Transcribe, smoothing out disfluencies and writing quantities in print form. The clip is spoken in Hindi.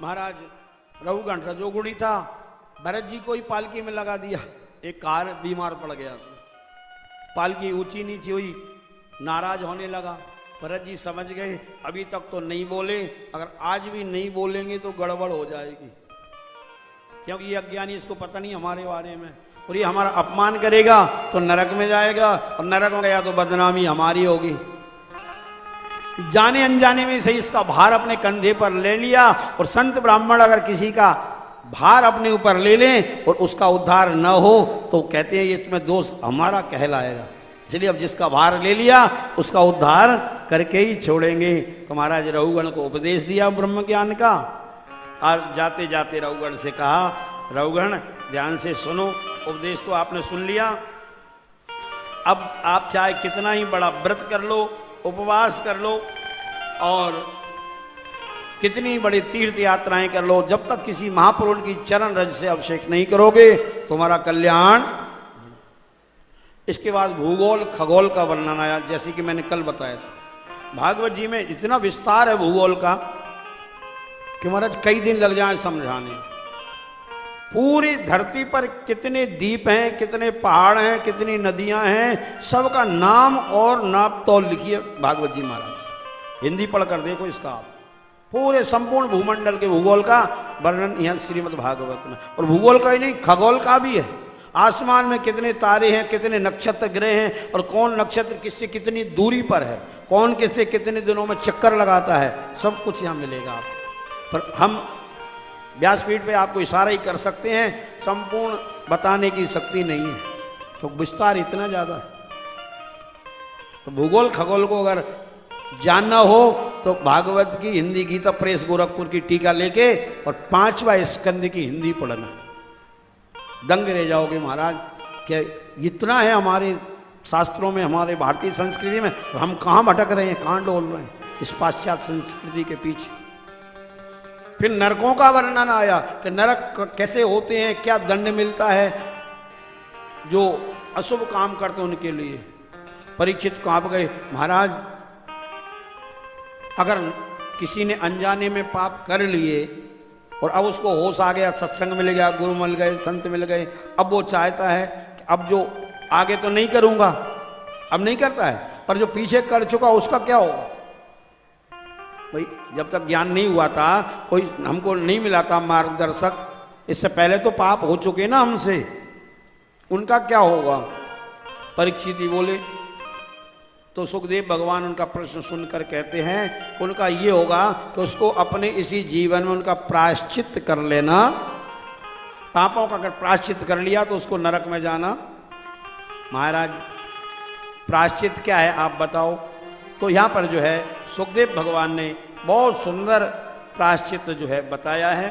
महाराज रघुगण रजोगुणी था, भरत जी को ही पालकी में लगा दिया। एक कार बीमार पड़ गया, पालकी ऊंची नीची हुई, नाराज होने लगा। भरत जी समझ गए अभी तक तो नहीं बोले, अगर आज भी नहीं बोलेंगे तो गड़बड़ हो जाएगी, क्योंकि ये अज्ञानी, इसको पता नहीं हमारे बारे में, और ये हमारा अपमान करेगा तो नरक में जाएगा, और नरक में गया तो बदनामी हमारी होगी। जाने अनजाने में से इसका भार अपने कंधे पर ले लिया। और संत ब्राह्मण अगर किसी का भार अपने ऊपर ले लें और उसका उद्धार न हो तो कहते हैं ये तुम्हें दोष हमारा कहलाएगा। इसलिए अब जिसका भार ले लिया उसका उद्धार करके ही छोड़ेंगे। तो महाराज रघुगण को उपदेश दिया ब्रह्म ज्ञान का। और जाते जाते रघुगण से कहा, रघुगण ध्यान से सुनो, उपदेश तो आपने सुन लिया, अब आप चाहे कितना ही बड़ा व्रत कर लो, उपवास कर लो और कितनी बड़ी तीर्थ यात्राएं कर लो, जब तक किसी महापुरुष की चरण रज से अभिषेक नहीं करोगे तुम्हारा कल्याण। इसके बाद भूगोल खगोल का वर्णन आया, जैसे कि मैंने कल बताया था। भागवत जी में इतना विस्तार है भूगोल का कि महाराज कई दिन लग जाए समझाने। पूरी धरती पर कितने द्वीप हैं, कितने पहाड़ हैं, कितनी नदियां हैं, सबका नाम और नाप तौल लिखिए भागवत जी महाराज। हिंदी पढ़कर देखो इसका आप, पूरे संपूर्ण भूमंडल के भूगोल का वर्णन यहाँ श्रीमद् भागवत में। और भूगोल का ही नहीं, खगोल का भी है। आसमान में कितने तारे हैं, कितने नक्षत्र ग्रह हैं, और कौन नक्षत्र किससे कितनी दूरी पर है, कौन किससे कितने दिनों में चक्कर लगाता है, सब कुछ यहाँ मिलेगा आपको। पर हम व्यासपीठ पे आपको इशारा ही कर सकते हैं, संपूर्ण बताने की शक्ति नहीं है, तो विस्तार इतना ज़्यादा है। तो भूगोल खगोल को अगर जानना हो तो भागवत की हिंदी गीता प्रेस गोरखपुर की टीका लेके और 5वां स्कंद की हिंदी पढ़ना, दंग रह जाओगे महाराज। क्या इतना है हमारे शास्त्रों में, हमारे भारतीय संस्कृति में, तो हम कहाँ भटक रहे हैं, कहाँ डोल रहे हैं इस पाश्चात्य संस्कृति के पीछे। फिर नरकों का वर्णन आया कि नरक कैसे होते हैं, क्या दंड मिलता है जो अशुभ काम करते हैं उनके लिए। परीक्षित कांप गए, महाराज अगर किसी ने अनजाने में पाप कर लिए और अब उसको होश आ गया, सत्संग मिल गया, गुरु मिल गए, संत मिल गए, अब वो चाहता है कि अब जो आगे तो नहीं करूंगा, अब नहीं करता है, पर जो पीछे कर चुका उसका क्या होगा। भाई जब तक ज्ञान नहीं हुआ था, कोई हमको नहीं मिला था मार्गदर्शक, इससे पहले तो पाप हो चुके ना हमसे, उनका क्या होगा। परीक्षित ही बोले। तो सुखदेव भगवान उनका प्रश्न सुनकर कहते हैं उनका ये होगा कि उसको अपने इसी जीवन में उनका प्रायश्चित कर लेना। पापों का अगर प्रायश्चित कर लिया तो उसको नरक में जाना। महाराज प्रायश्चित क्या है आप बताओ। तो यहाँ पर जो है सुखदेव भगवान ने बहुत सुंदर प्रायश्चित जो है बताया है।